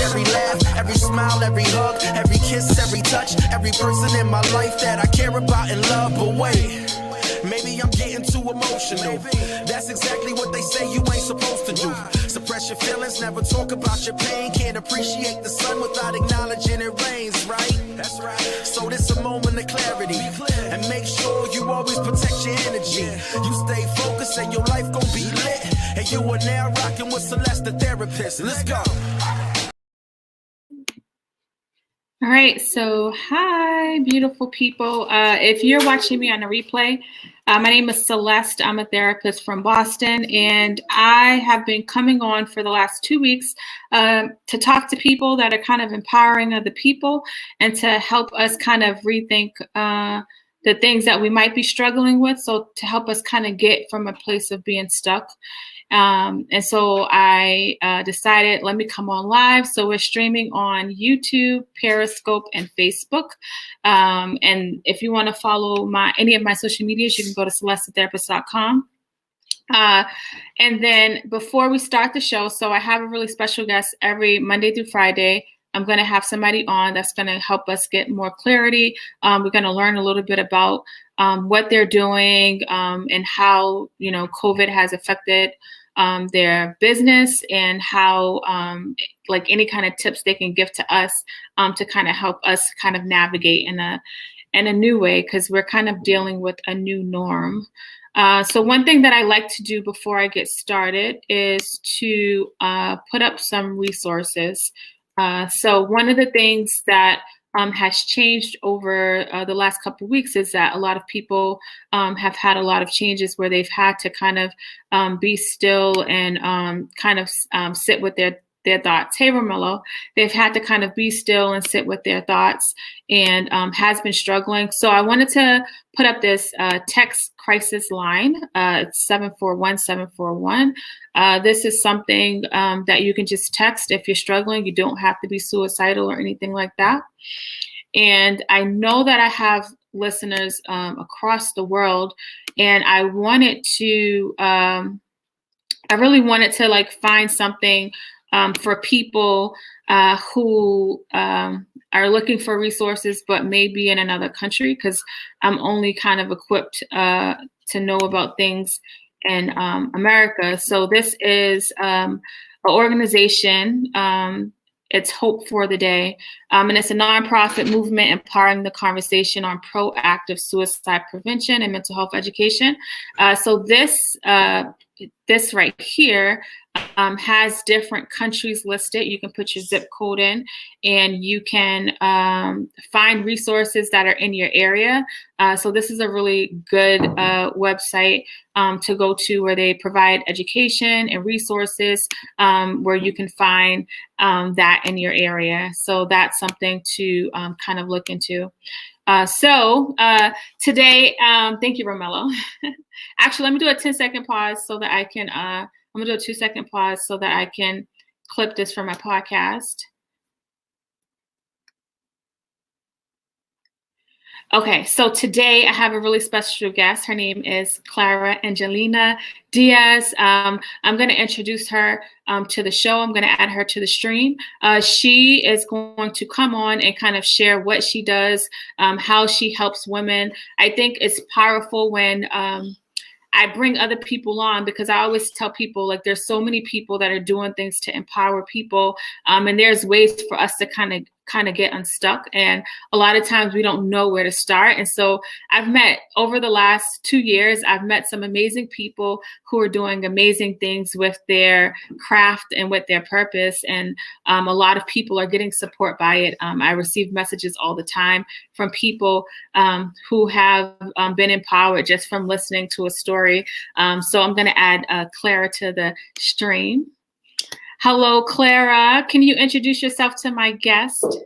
Every laugh, every smile, every hug, every kiss, every touch, every person in my life that I care about and love. But wait, maybe I'm getting too emotional. That's exactly what they say you ain't supposed to do. Suppress your feelings, never talk about your pain. Can't appreciate the sun without acknowledging it rains, right? That's right. So this a moment of clarity. And make sure you always protect your energy. You stay focused and your life gon' be lit. And you are now rocking with Celeste The Therapist. Let's go. All right, so hi, beautiful people. If you're watching me on a replay, my name is Celeste. I'm a therapist from Boston, and I have been coming on for the last 2 weeks to talk to people that are kind of empowering other people and to help us kind of rethink the things that we might be struggling with, so to help us kind of get from a place of being stuck. And so I decided, let me come on live. So we're streaming on YouTube, Periscope, and Facebook. And if you want to follow any of my social medias, you can go to celestethetherapist.com. And then before we start the show, so I have a really special guest every Monday through Friday. I'm going to have somebody on that's going to help us get more clarity. We're going to learn a little bit about what they're doing and how, COVID has affected their business, and how like any kind of tips they can give to us to kind of help us kind of navigate in a new way, because we're kind of dealing with a new norm. So one thing that I like to do before I get started is to put up some resources. So one of the things that has changed over the last couple of weeks is that a lot of people have had a lot of changes where they've had to kind of be still and kind of sit with their thoughts. Hey, Romello, they've had to kind of be still and sit with their thoughts, and has been struggling. So I wanted to put up this text crisis line. It's 741-741. This is something that you can just text if you're struggling. You don't have to be suicidal or anything like that. And I know that I have listeners across the world, and I really wanted to like find something for people who are looking for resources, but maybe in another country, because I'm only kind of equipped to know about things in America. So this is an organization. It's Hope for the Day. And it's a nonprofit movement empowering the conversation on proactive suicide prevention and mental health education. So this right here has different countries listed. You can put your zip code in, and you can find resources that are in your area. So this is a really good website to go to, where they provide education and resources where you can find that in your area. So that's something to kind of look into. So today, thank you, Romello. Actually, let me do a 10-second pause so that I can, I'm gonna do a 2-second pause so that I can clip this for my podcast. Okay, so today I have a really special guest. Her name is Clara Angelina Diaz. I'm going to introduce her to the show. I'm going to add her to the stream. She is going to come on and kind of share what she does, how she helps women. I think it's powerful when I bring other people on, because I always tell people, like, there's so many people that are doing things to empower people, and there's ways for us to kind of get unstuck, and a lot of times we don't know where to start. And so I've met, over the last 2 years, I've met some amazing people who are doing amazing things with their craft and with their purpose, and a lot of people are getting support by it. I receive messages all the time from people who have been empowered just from listening to a story. So I'm going to add Clara to the stream. Hello, Clara. Can you introduce yourself to my guest?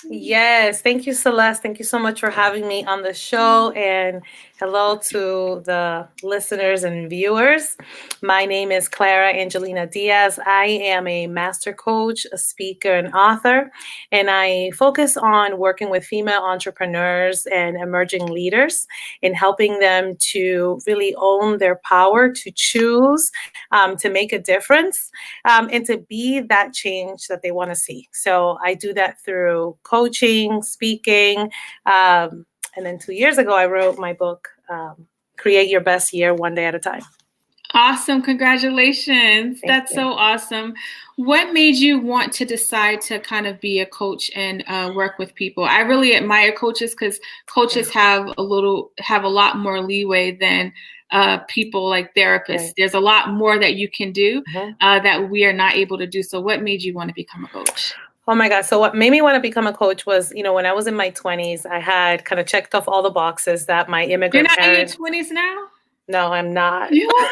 Yes, thank you, Celeste. Thank you so much for having me on the show. And hello to the listeners and viewers. My name is Clara Angelina Diaz. I am a master coach, a speaker, and author. And I focus on working with female entrepreneurs and emerging leaders in helping them to really own their power to choose, to make a difference, and to be that change that they want to see. So I do that through coaching, speaking. And then 2 years ago, I wrote my book, Create Your Best Year One Day at a Time. Awesome. Congratulations. Thank That's you. so awesome. What made you want to decide to kind of be a coach and work with people? I really admire coaches because coaches have a lot more leeway than people like therapists. Right. There's a lot more that you can do Mhm. that we are not able to do. So what made you want to become a coach? Oh my God. So what made me want to become a coach was, when I was in my 20s, I had kind of checked off all the boxes that my You're immigrant not in your parents. 20s now? No, I'm not. You are?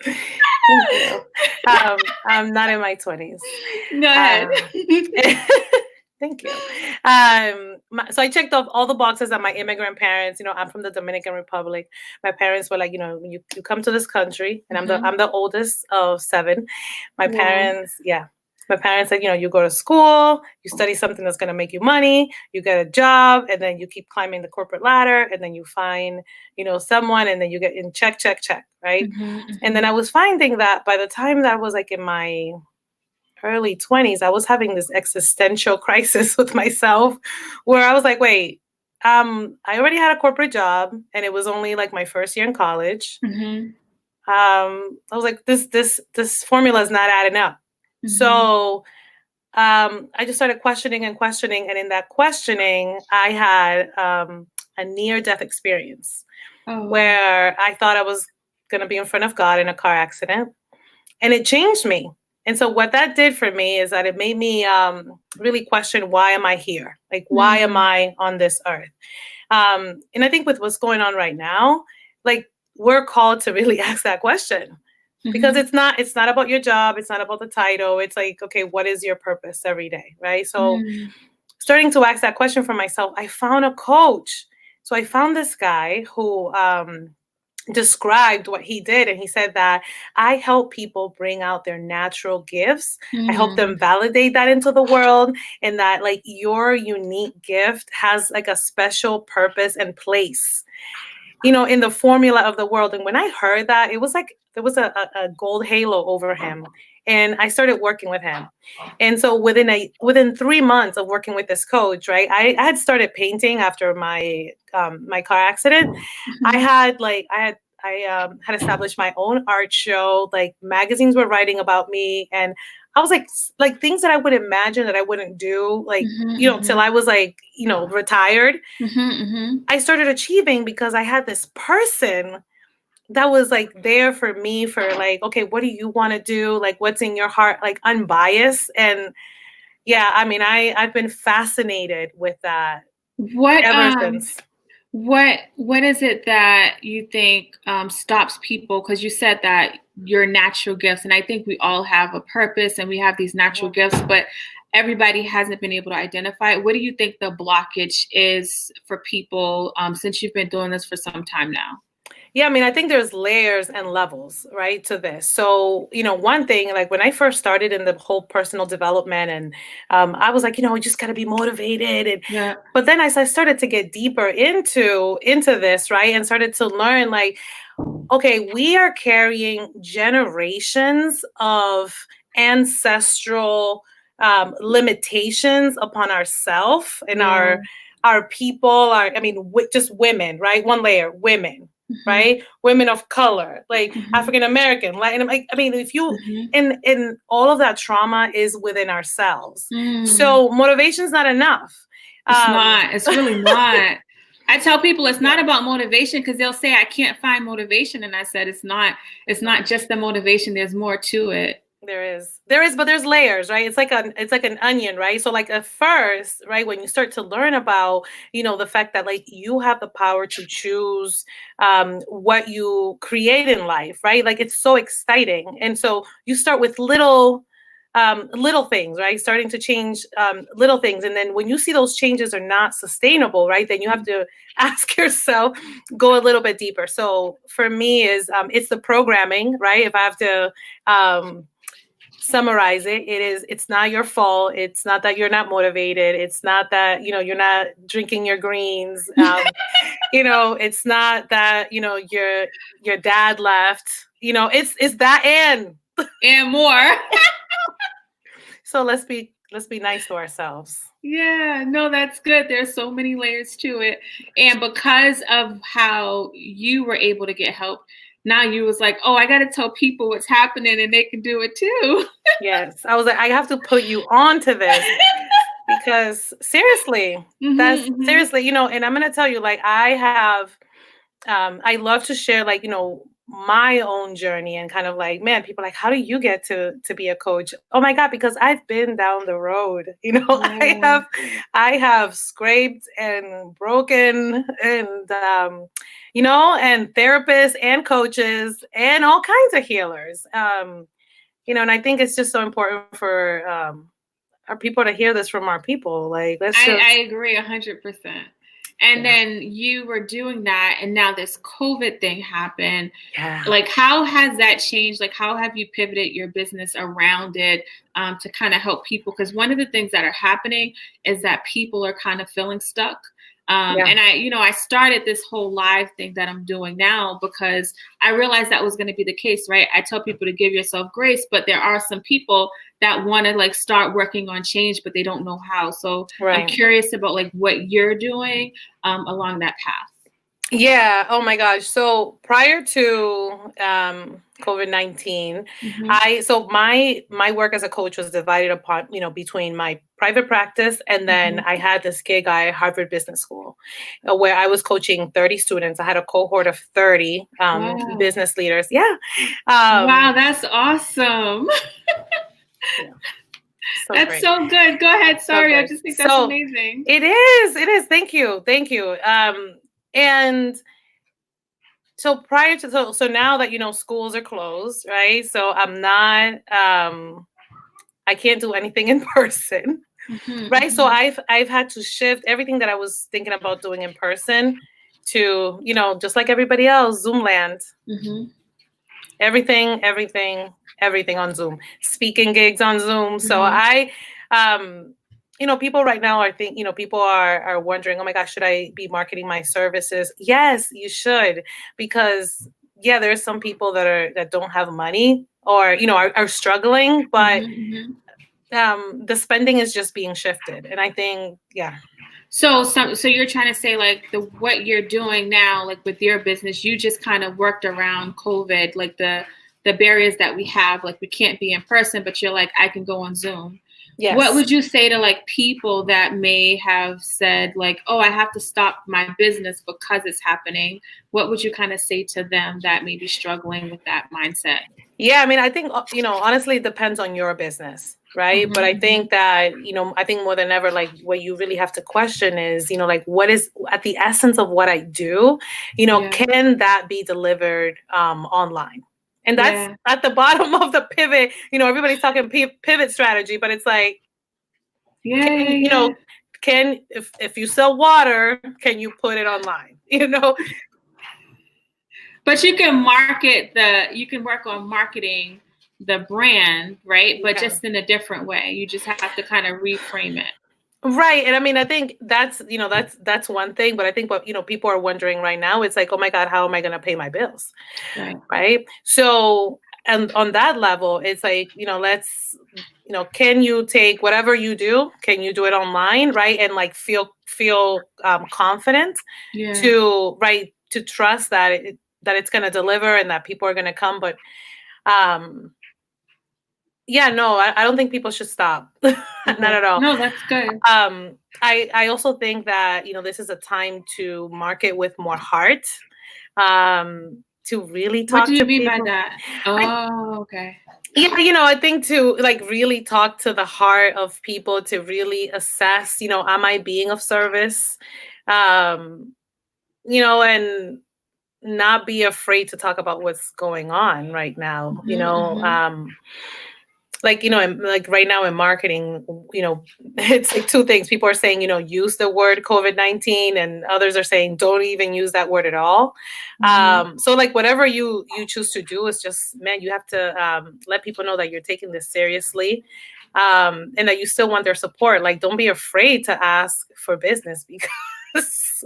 Thank you. I'm not in my 20s. Go ahead. Thank you. So I checked off all the boxes that my immigrant parents, I'm from the Dominican Republic. My parents were like, you come to this country, and I'm the oldest of seven. My Whoa. parents, yeah. My parents said, you go to school, you study something that's going to make you money, you get a job, and then you keep climbing the corporate ladder, and then you find, someone, and then you get in check, right? And then I was finding that by the time that I was like in my early 20s, I was having this existential crisis with myself where I was like, wait, I already had a corporate job and it was only like my first year in college. I was like, this formula is not adding up. So I just started questioning. And in that questioning, I had a near-death experience where I thought I was going to be in front of God in a car accident. And it changed me. And so what that did for me is that it made me really question, why am I here? Like, why am I on this earth? And I think with what's going on right now, like, we're called to really ask that question. Because it's not about your job. It's not about the title. It's like, okay, what is your purpose every day? Right. So starting to ask that question for myself, I found a coach. So I found this guy who described what he did, and he said that I help people bring out their natural gifts. I help them validate that into the world, and that like your unique gift has like a special purpose and place, in the formula of the world. And when I heard that, it was like there was a gold halo over him. And I started working with him. And so within 3 months of working with this coach, right, I had started painting after my my car accident. I had established my own art show. Like, magazines were writing about me, and I was like things that I would imagine that I wouldn't do, like till I was like retired. I started achieving because I had this person that was like there for me for like, okay, what do you want to do? Like, what's in your heart? Like, unbiased. And yeah, I mean, I've been fascinated with that ever since. What is it that you think stops people? Because you said that your natural gifts, and I think we all have a purpose and we have these natural gifts, but everybody hasn't been able to identify it. What do you think the blockage is for people since you've been doing this for some time now? Yeah, I mean, I think there's layers and levels, right, to this. So, one thing, like when I first started in the whole personal development, and I was like, you just got to be motivated. But then as I started to get deeper into this, right, and started to learn, like, okay, we are carrying generations of ancestral limitations upon ourselves and our people, just women, right? One layer, women. Right, women of color, like African American, Latin. I mean, if you in all of that trauma is within ourselves. So motivation's not enough. It's not. It's really not. I tell people it's not about motivation because they'll say I can't find motivation, and I said it's not just the motivation. There's more to it. There is, but there's layers, right? It's like an onion, right? So like at first, right, when you start to learn about, the fact that like you have the power to choose what you create in life, right? Like, it's so exciting. And so you start with little little things, right? Starting to change little things. And then when you see those changes are not sustainable, right, then you have to ask yourself, go a little bit deeper. So for me is it's the programming, right? If I have to summarize it, it's not your fault. It's not that you're not motivated. It's not that, you're not drinking your greens. It's not that, your dad left, it's that and more. So let's be nice to ourselves. Yeah, no, that's good. There's so many layers to it. And because of how you were able to get help, now you was like, oh, I got to tell people what's happening and they can do it too. Yes. I was like, I have to put you on to this because seriously, seriously, and I'm going to tell you, like, I love to share, like, my own journey and kind of like, man, people are like, how do you get to be a coach? Oh my God, because I've been down the road, Yeah. I have scraped and broken and, and therapists and coaches and all kinds of healers. And I think it's just so important for our people to hear this from our people. Like, I agree 100%. And then you were doing that, and now this COVID thing happened. Yeah. Like, how has that changed? Like, how have you pivoted your business around it to kind of help people? Because one of the things that are happening is that people are kind of feeling stuck. And I started this whole live thing that I'm doing now because I realized that was going to be the case, right? I tell people to give yourself grace, but there are some people that want to like start working on change, but they don't know how. So I'm curious about like what you're doing along that path. Yeah. Oh my gosh. So prior to COVID-19, so my work as a coach was divided upon, between my private practice and then I had this gig at Harvard Business School where I was coaching 30 students. I had a cohort of 30 business leaders. Yeah. Wow, that's awesome. Yeah. So that's great. So good. Go ahead. Sorry, I just think that's amazing. It is. Thank you. And so prior to so now that schools are closed, right? So I'm not I can't do anything in person. Right. So I've had to shift everything that I was thinking about doing in person to, just like everybody else, Zoom land. Everything on Zoom, speaking gigs on Zoom. So people right now people are wondering, oh my gosh, should I be marketing my services? Yes, you should, because there's some people that don't have money or, are struggling, but the spending is just being shifted. And I think, So you're trying to say like what you're doing now, like with your business, you just kind of worked around COVID, like the barriers that we have, like we can't be in person, but you're like, I can go on Zoom. Yes. What would you say to like people that may have said like, oh, I have to stop my business because it's happening? What would you kind of say to them that may be struggling with that mindset? Yeah, I mean, I think, honestly, it depends on your business, right? But I think that, I think more than ever, like what you really have to question is, like what is at the essence of what I do, can that be delivered online? And that's at the bottom of the pivot. Everybody's talking pivot strategy, but it's like, can if you sell water, can you put it online? But you can you can work on marketing the brand, right? But just in a different way. You just have to kind of reframe it. Right. And I mean, I think that's one thing, but I think what, people are wondering right now, it's like, oh my God, how am I going to pay my bills? Right. So, and on that level, it's like, let's, can you take whatever you do? Can you do it online? Right. And like feel confident to trust that it's going to deliver and that people are going to come. But, no, I don't think people should stop. Not at all. No, that's good. I also think that, this is a time to market with more heart, to really talk to people. What do you mean by that? Oh, okay. Yeah, I think to like really talk to the heart of people, to really assess, am I being of service? And not be afraid to talk about what's going on right now, like, like right now in marketing, it's like two things. People are saying, use the word COVID-19, and others are saying don't even use that word at all. So like whatever you choose to do is just, man, you have to let people know that you're taking this seriously, and that you still want their support. Like, don't be afraid to ask for business, because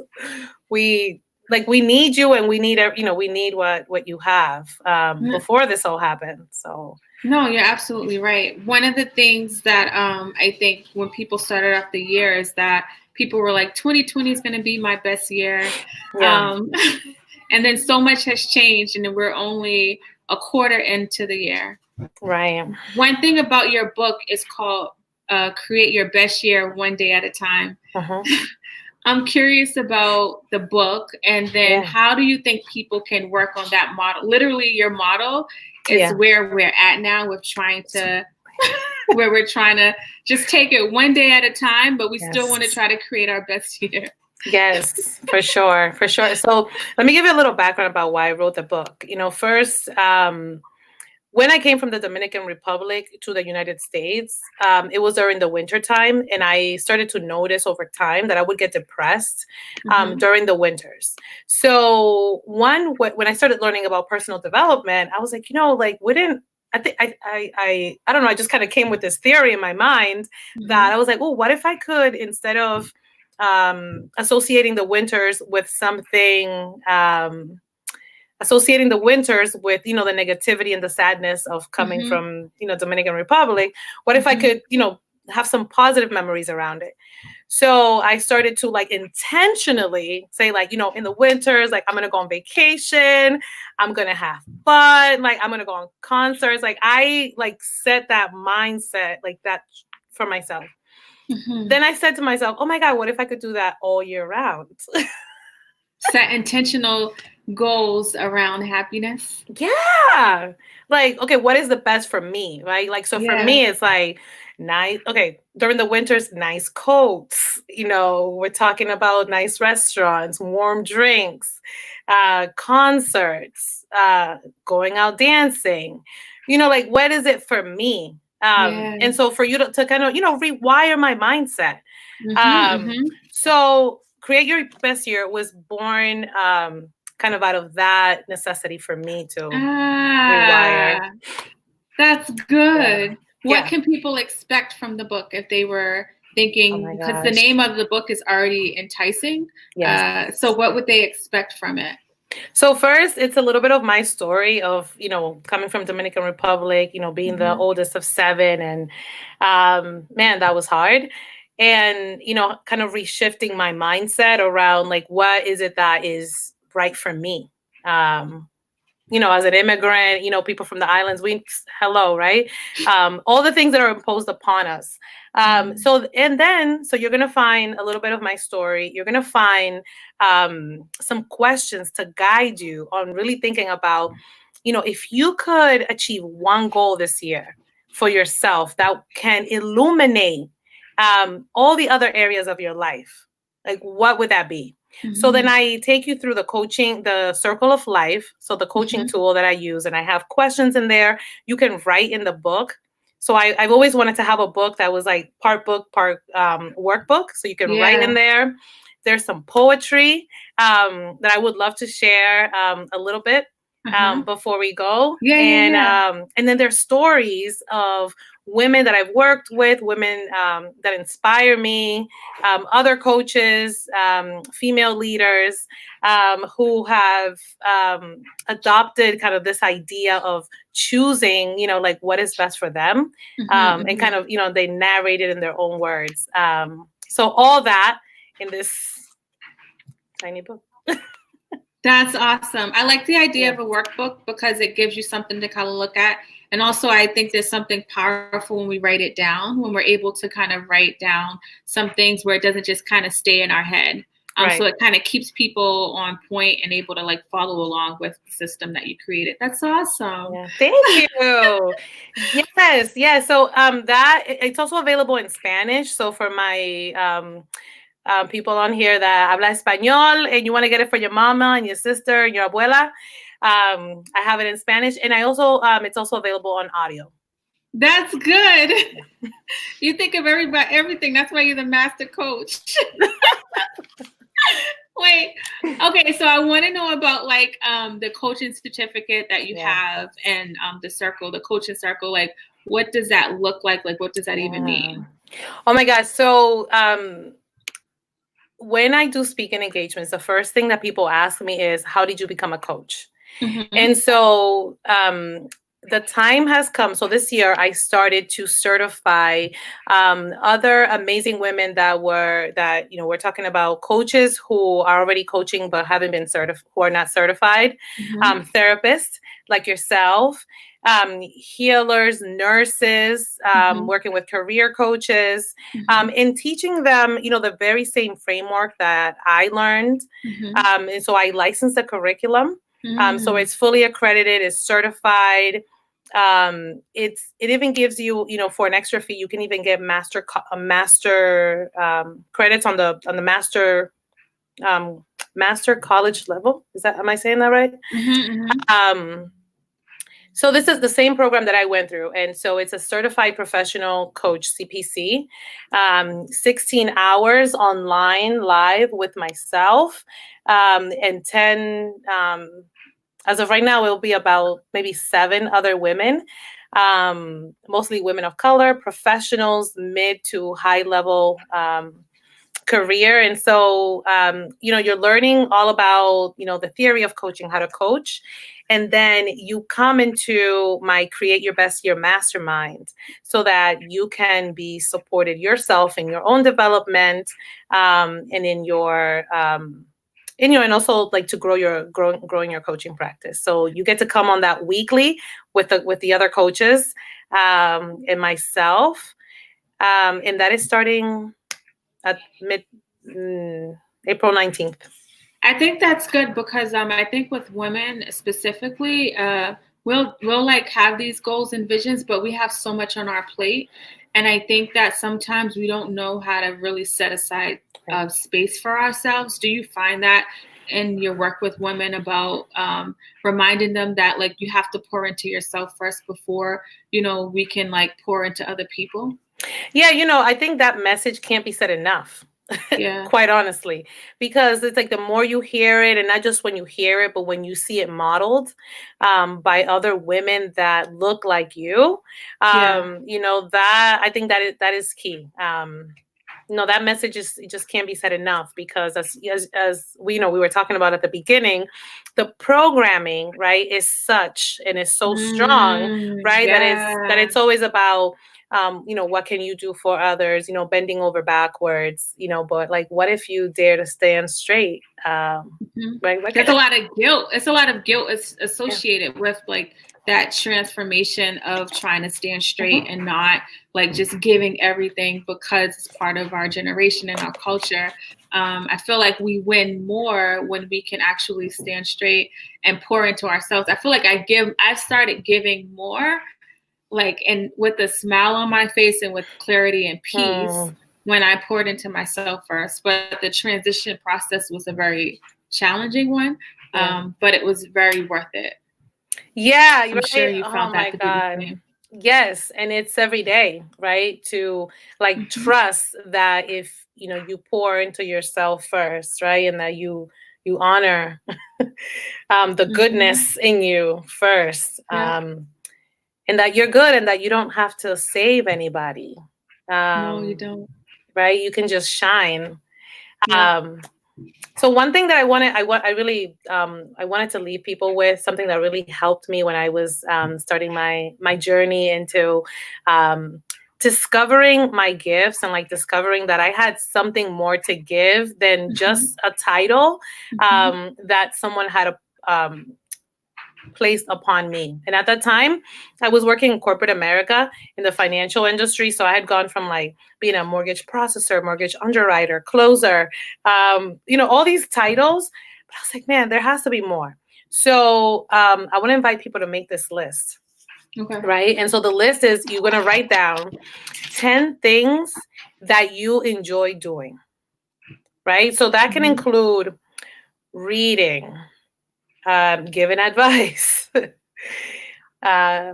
we need you, and we need we need what you have before this all happened. So no, you're absolutely right. One of the things that I think when people started off the year is that people were like, 2020 is going to be my best year. Yeah. And then so much has changed, and we're only a quarter into the year. Right. One thing about your book is called Create Your Best Year One Day at a Time. I'm curious about the book, and then how do you think people can work on that model? Literally, your model is where we're at now with trying to, where we're trying to just take it one day at a time, but we still want to try to create our best year. Yes, for sure. For sure. So let me give you a little background about why I wrote the book. First, when I came from the Dominican Republic to the United States, it was during the winter time, and I started to notice over time that I would get depressed during the winters. So when I started learning about personal development, I was like, I think I don't know. I just kind of came with this theory in my mind that I was like, oh, what if I could, instead of associating the winters with something, associating the winters with, the negativity and the sadness of coming from, Dominican Republic, what if I could, have some positive memories around it? So I started to intentionally say, in the winters, I'm going to go on vacation. I'm going to have fun. I'm going to go on concerts. I set that mindset that for myself. Then I said to myself, oh my God, what if I could do that all year round? Set intentional goals around happiness. Yeah. Okay, what is the best for me? Right. So for me, it's nice. Okay. During the winters, nice coats, we're talking about nice restaurants, warm drinks, concerts, going out dancing, what is it for me? And so for you to kind of, rewire my mindset. So Create Your Best Year was born kind of out of that necessity for me to rewire. That's good. What can people expect from the book if they were thinking, because the name of the book is already enticing. So what would they expect from it? So first, it's a little bit of my story of, coming from Dominican Republic, being the oldest of 7. And man, that was hard. And, kind of reshifting my mindset around what is it that is right for me? As an immigrant, people from the islands, hello, right? All the things that are imposed upon us. So you're going to find a little bit of my story. You're going to find some questions to guide you on really thinking about, if you could achieve one goal this year for yourself that can illuminate all the other areas of your life, what would that be? So then I take you through the circle of life. So the coaching tool that I use, and I have questions in there. You can write in the book. So I've always wanted to have a book that was part book, part workbook. So you can write in there. There's some poetry that I would love to share a little bit before we go. And then there's stories of women that I've worked with, women that inspire me, other coaches, female leaders who have adopted kind of this idea of choosing, what is best for them, and kind of, they narrate it in their own words. So all that in this tiny book. That's awesome. I like the idea of a workbook because it gives you something to kind of look at. And also, I think there's something powerful when we write it down, when we're able to kind of write down some things where it doesn't just kind of stay in our head. So it kind of keeps people on point and able to follow along with the system that you created. That's awesome. Yeah. Thank you. Yes. Yeah. So that it's also available in Spanish. So for my people on here that habla español and you want to get it for your mama and your sister and your abuela, I have it in Spanish, and I also it's also available on audio. That's good. You think of everything. That's why you're the master coach. Wait. Okay, so I want to know about like the coaching certificate that you have and the coaching circle. Like, what does that look like? Like, what does that even mean? Oh my gosh. So when I do speaking engagements, the first thing that people ask me is, how did you become a coach? And so the time has come. So this year I started to certify other amazing women we're talking about coaches who are already coaching but haven't been certified, who are not certified, therapists like yourself, healers, nurses, working with career coaches, and teaching them, the very same framework that I learned. And so I licensed the curriculum. So it's fully accredited, it's certified. It even gives you, for an extra fee, you can even get master credits on the master college level. Am I saying that right? So this is the same program that I went through. And so it's a certified professional coach, CPC, 16 hours online live with myself, and 10, as of right now, it'll be about maybe 7 other women, mostly women of color, professionals, mid to high level career. And so, you're learning all about, the theory of coaching, how to coach. And then you come into my Create Your Best Year mastermind so that you can be supported yourself in your own development, and in your and also like to growing your coaching practice. So you get to come on that weekly with the other coaches, and myself, and that is starting at April 19th. I think that's good because I think with women specifically, we'll like have these goals and visions, but we have so much on our plate, and I think that sometimes we don't know how to really set aside space for ourselves. Do you find that in your work with women about reminding them that like you have to pour into yourself first before we can like pour into other people? Yeah, I think that message can't be said enough. Yeah. Quite honestly, because it's like the more you hear it, and not just when you hear it, but when you see it modeled by other women that look like you, that I think that is key. That message it just can't be said enough, because as we we were talking about at the beginning, the programming, right, is such and is so strong, right, that it's always about what can you do for others, bending over backwards, but like, what if you dare to stand straight? Right? There's a lot of guilt. It's a lot of guilt associated with like that transformation of trying to stand straight and not like just giving everything because it's part of our generation and our culture. I feel like we win more when we can actually stand straight and pour into ourselves. I feel like I've started giving more, like, and with a smile on my face and with clarity and peace when I poured into myself first. But the transition process was a very challenging one, but it was very worth it. Yeah, I'm sure you found that to be the same. Yes, and it's every day, right? To like trust that if you pour into yourself first, right, and that you honor the goodness in you first, and that you're good, and that you don't have to save anybody. No, you don't. Right? You can just shine. So one thing that I wanted to leave people with, something that really helped me when I was starting my journey into discovering my gifts, and like discovering that I had something more to give than just a title that someone had placed upon me. And at that time, I was working in corporate America in the financial industry. So I had gone from like being a mortgage processor, mortgage underwriter, closer, all these titles. But I was like, man, there has to be more. So I want to invite people to make this list. Okay. Right. And so the list is, you're going to write down 10 things that you enjoy doing. Right. So that can include reading, giving advice,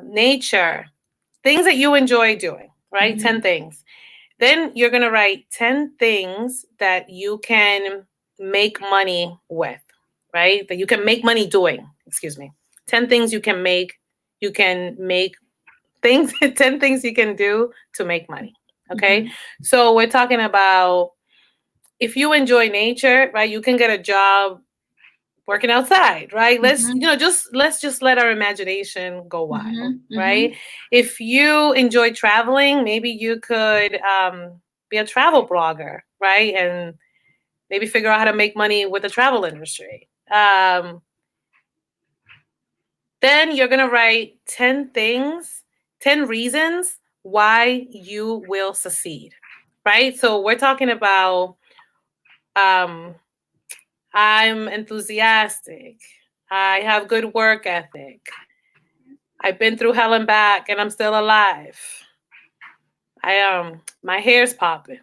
nature, things that you enjoy doing, right? 10 things. Then you're going to write 10 things that you can make money with, right? That you can make money doing, 10 things you can make things, 10 things you can do to make money. Okay. So we're talking about, if you enjoy nature, right, you can get a job working outside, right? Let's just let our imagination go wild, right? If you enjoy traveling, maybe you could be a travel blogger, right? And maybe figure out how to make money with the travel industry. Then you're going to write 10 reasons why you will succeed, right? So we're talking about, I'm enthusiastic. I have good work ethic. I've been through hell and back and I'm still alive. My hair's popping.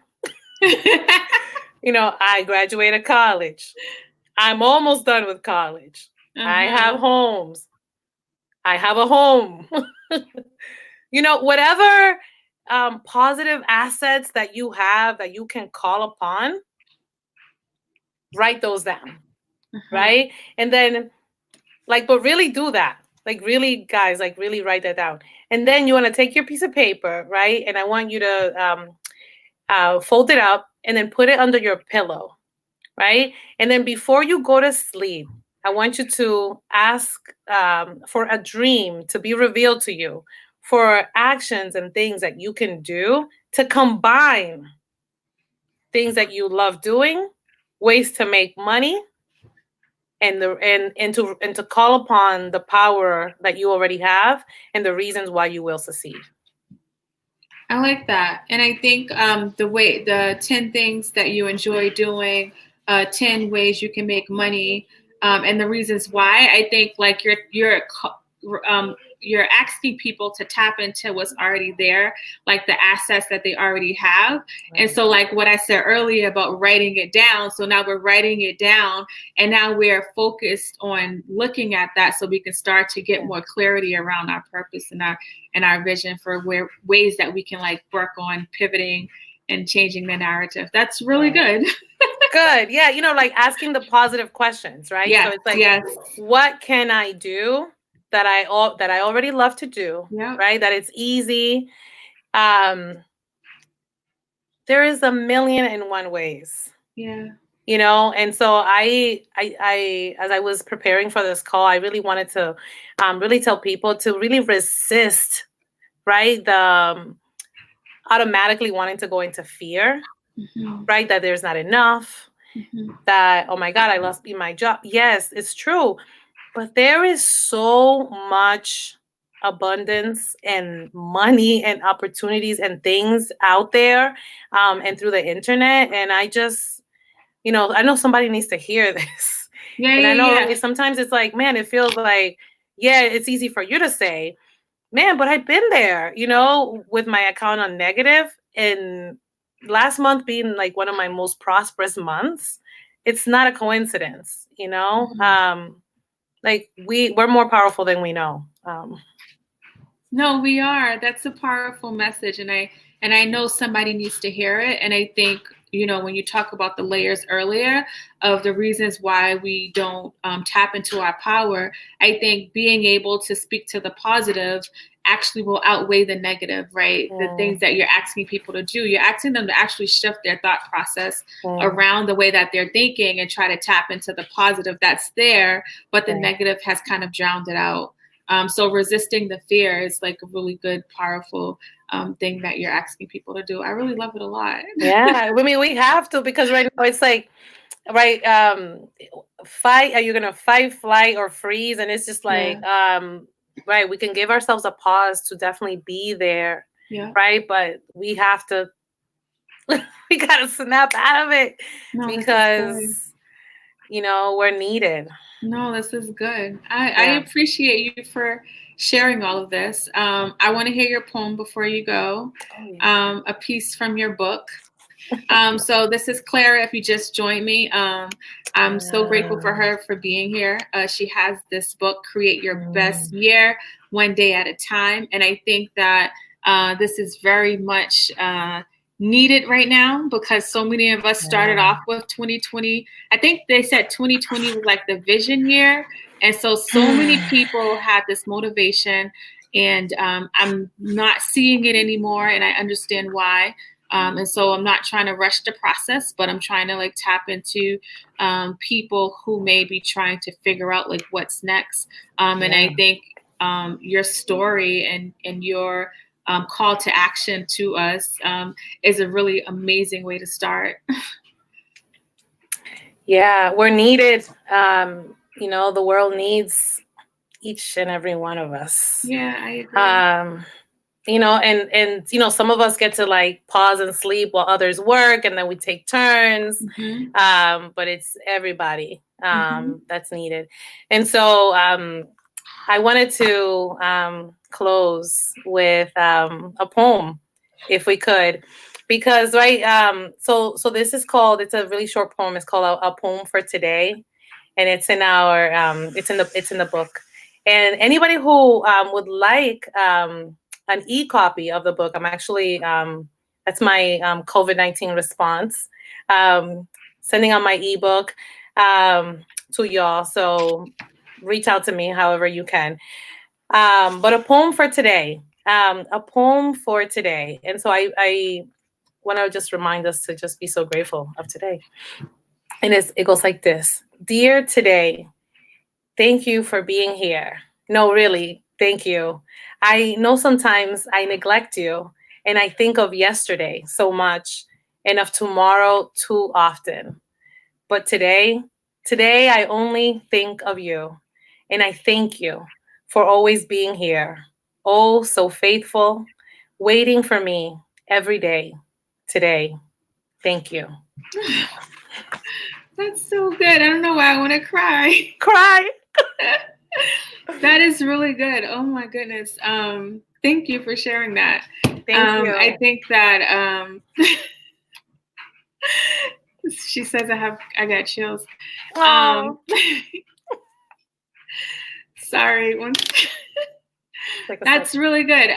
I graduated college. I'm almost done with college. I have homes. I have a home. Whatever positive assets that you have that you can call upon, write those down, right? And then, but really do that. Really, guys, really write that down. And then you want to take your piece of paper, right? And I want you to fold it up and then put it under your pillow, right? And then before you go to sleep, I want you to ask for a dream to be revealed to you, for actions and things that you can do to combine things that you love doing, ways to make money, and to call upon the power that you already have and the reasons why you will succeed. I like that. And I think the 10 things that you enjoy doing, 10 ways you can make money, and the reasons why, I think you're asking people to tap into what's already there, like the assets that they already have. Right. And so like what I said earlier about writing it down. So now we're writing it down and now we're focused on looking at that so we can start to get more clarity around our purpose and our vision for ways that we can like work on pivoting and changing the narrative. That's really good. Good. Yeah. Like asking the positive questions, right? Yes, so it's like, what can I do that I already love to do, right? That it's easy. There is a million and one ways. Yeah. And so I as I was preparing for this call, I really wanted to really tell people to really resist, right? The automatically wanting to go into fear, right? That there's not enough, that, oh my God, I lost my job. Yes, it's true. But there is so much abundance and money and opportunities and things out there and through the internet. And I just, I know somebody needs to hear this. And I know sometimes it's like, man, it feels like, it's easy for you to say, man, but I've been there, with my account on negative. And last month being like one of my most prosperous months, it's not a coincidence, like we're more powerful than we know. No, we are. That's a powerful message. And I know somebody needs to hear it. And I think, when you talk about the layers earlier of the reasons why we don't tap into our power, I think being able to speak to the positive actually will outweigh the negative, right? The things that you're asking people to do, you're asking them to actually shift their thought process around the way that they're thinking and try to tap into the positive that's there, but the negative has kind of drowned it out. So resisting the fear is like a really good, powerful thing that you're asking people to do. I really love it a lot. Yeah, I mean, we have to, because right now it's like, right, fight, are you going to fight, flight, or freeze? And it's just like, right, we can give ourselves a pause to definitely be there, right? But we have to, we got to snap out of it because, we're needed. No, this is good. I appreciate you for sharing all of this. I want to hear your poem before you go, a piece from your book. So this is Clara, if you just joined me. I'm so grateful for her for being here. She has this book, Create Your Best Year, One Day at a Time. And I think that This is very much needed right now because so many of us started off with 2020. I think they said 2020 was like the vision year. And so many people had this motivation, and I'm not seeing it anymore. And I understand why. And so I'm not trying to rush the process, but I'm trying to like tap into people who may be trying to figure out like what's next. And I think your story and your call to action to us is a really amazing way to start. Yeah, we're needed. The world needs each and every one of us. Yeah, I agree. And some of us get to like pause and sleep while others work, and then we take turns. But it's everybody that's needed. And so I wanted to close with a poem, if we could, because so this is called. It's a really short poem. It's called a Poem for Today, and it's in our it's in the book. And anybody who would like an e-copy of the book, I'm actually that's my COVID-19 response, sending out my ebook to y'all. So reach out to me however you can. But a poem for today, a poem for today. And so I want to just remind us to just be so grateful of today. And it goes like this. Dear today, thank you for being here. No, really, thank you. I know sometimes I neglect you, and I think of yesterday so much and of tomorrow too often. But today I only think of you, and I thank you for always being here. Oh, so faithful, waiting for me every day. Today, thank you. That's so good. I don't know why I want to cry. Cry. That is really good. Oh my goodness. Thank you for sharing that. Thank you. I think that she says I got chills. Sorry. That's really good.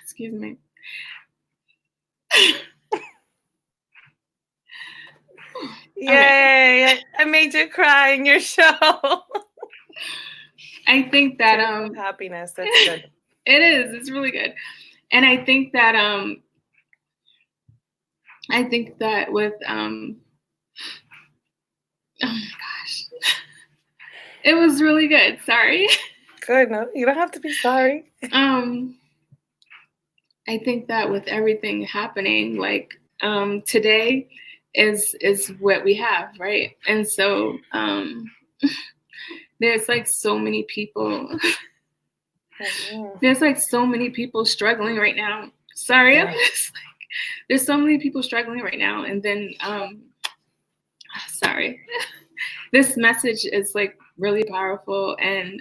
Excuse me. Yay! Okay. I made you cry in your show. I think that happiness. That's good. It is. It's really good. And I think that with oh my gosh. It was really good. Sorry. Good. No, you don't have to be sorry. I think that with everything happening, like today is what we have, right? And so there's like so many people. There's like so many people struggling right now. Sorry, I'm just like, there's so many people struggling right now. And then sorry. This message is like really powerful, and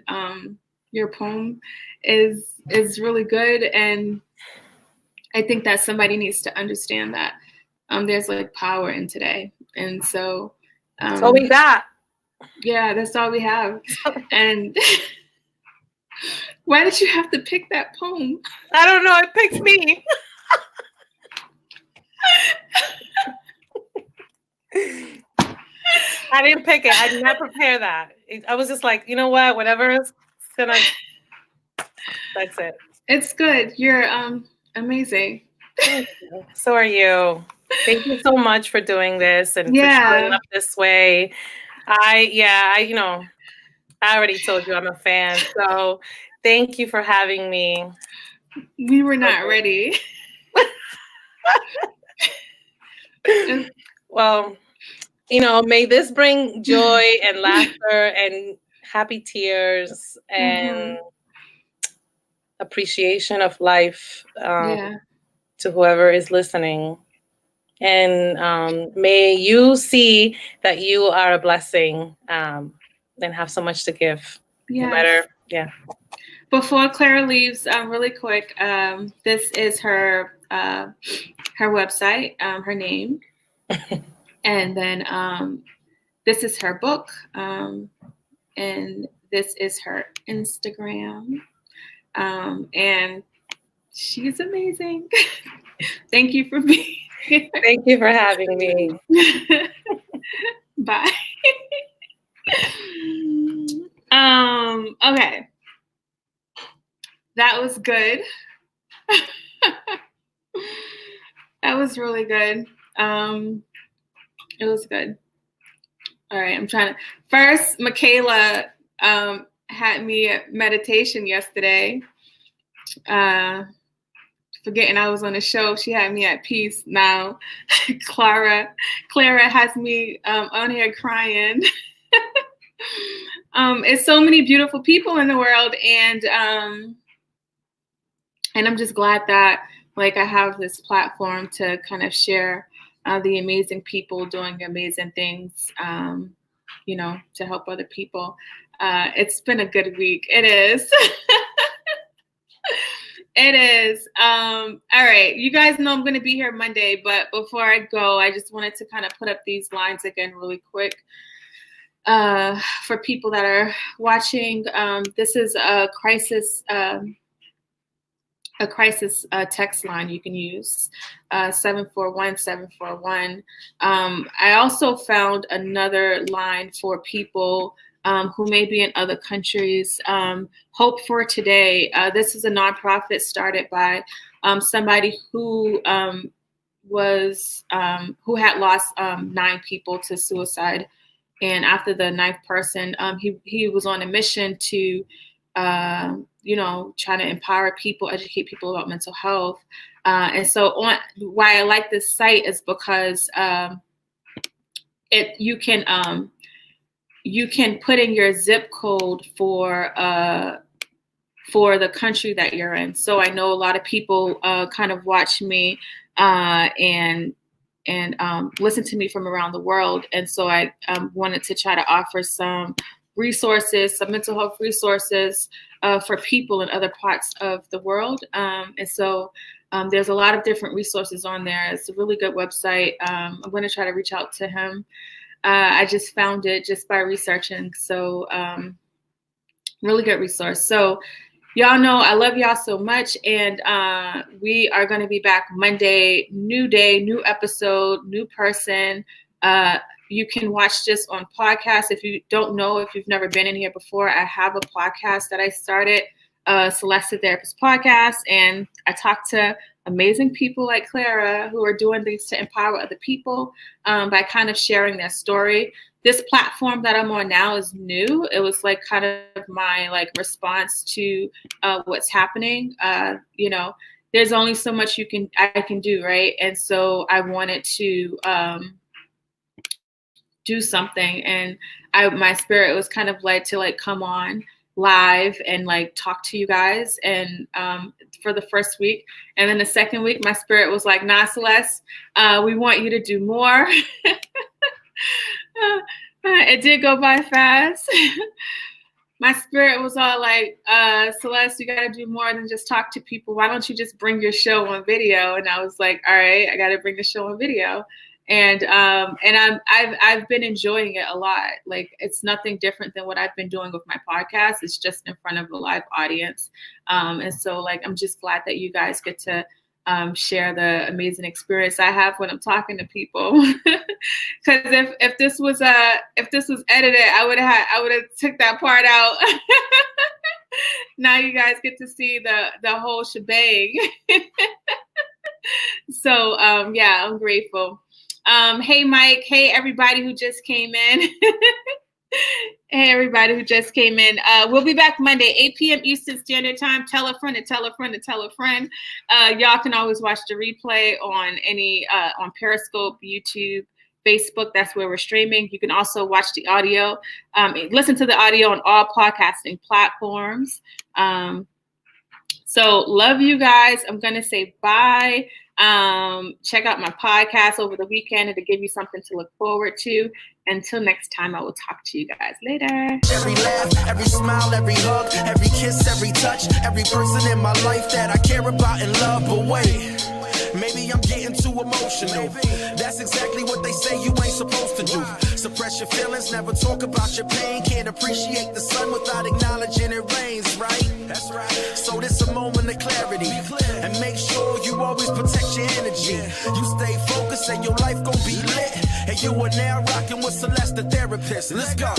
your poem is really good, and I think that somebody needs to understand that there's like power in today, and so that's all we got. Yeah, that's all we have. And why did you have to pick that poem? I don't know. It picked me. I didn't pick it. I did not prepare that. I was just like, you know what? Whatever is gonna. That's it. It's good. You're amazing. Thank you. So are you. Thank you so much for doing this and for showing up this way. I already told you I'm a fan. So thank you for having me. We were not ready. Well, may this bring joy and laughter and happy tears and appreciation of life to whoever is listening. And may you see that you are a blessing and have so much to give. No matter, Before Clara leaves, really quick, this is her website, her name. And then this is her book, and this is her Instagram. And She's amazing. Thank you for being here. Thank you for having me. Bye. Okay. That was good. That was really good. It was good. All right, I'm trying to. First, Michaela had me at meditation yesterday. Forgetting I was on the show, she had me at peace. Now, Clara has me on here crying. It's so many beautiful people in the world, and I'm just glad that like I have this platform to kind of share the amazing people doing amazing things, you know, to help other people. It's been a good week. It is. It is. All right. You guys know I'm going to be here Monday, but before I go, I just wanted to kind of put up these lines again really quick for people that are watching. This is a crisis text line you can use, 741-741. I also found another line for people who may be in other countries. Hope for Today. This is a nonprofit started by somebody who had lost 9 people to suicide, and after the 9th person, he was on a mission to you know, trying to empower people, educate people about mental health. And so why I like this site is because you can put in your zip code for the country that you're in. So I know a lot of people kind of watch me and listen to me from around the world. And so I wanted to try to offer some resources, some mental health resources for people in other parts of the world. And so there's a lot of different resources on there. It's a really good website. I'm going to try to reach out to him. I just found it just by researching. So really good resource. So y'all know I love y'all so much. And we are going to be back Monday, new day, new episode, new person. You can watch this on podcast. If you don't know, if you've never been in here before, I have a podcast that I started, Celeste The Therapist podcast. And I talk to amazing people like Clara who are doing things to empower other people by kind of sharing their story. This platform that I'm on now is new. It was like kind of my like response to what's happening. You know, there's only so much I can do, right? And so I wanted to do something, and my spirit was kind of led to like come on live and like talk to you guys, and for the first week. And then the second week my spirit was like, nah, Celeste, we want you to do more. It did go by fast. My spirit was all like, Celeste, you got to do more than just talk to people. Why don't you just bring your show on video? And I was like, all right, I got to bring the show on video. And I've been enjoying it a lot. Like, it's nothing different than what I've been doing with my podcast. It's just in front of a live audience. And so like, I'm just glad that you guys get to share the amazing experience I have when I'm talking to people. Because if this was edited, I would have took that part out. Now you guys get to see the whole shebang. So yeah, I'm grateful. Hey, Mike. Hey, everybody who just came in. Hey, everybody who just came in. We'll be back Monday, 8 p.m. Eastern Standard Time. Tell a friend to tell a friend to tell a friend. Y'all can always watch the replay on on Periscope, YouTube, Facebook. That's where we're streaming. You can also watch the audio, listen to the audio on all podcasting platforms. So love you guys. I'm going to say bye. Check out my podcast over the weekend to give you something to look forward to. Until next time, I will talk to you guys later. Every laugh, every smile, every hug, every kiss, every touch, every person in my life that I care about and love. But wait, maybe I'm getting too emotional. That's exactly what they say you ain't supposed to do. Suppress your feelings, never talk about your pain. Can't appreciate the sun without acknowledging it rains, right? That's right. So this a moment of clarity. And make sure you always protect your energy. You stay focused and your life gon' be lit. And you are now rocking with Celeste the Therapist. Let's go.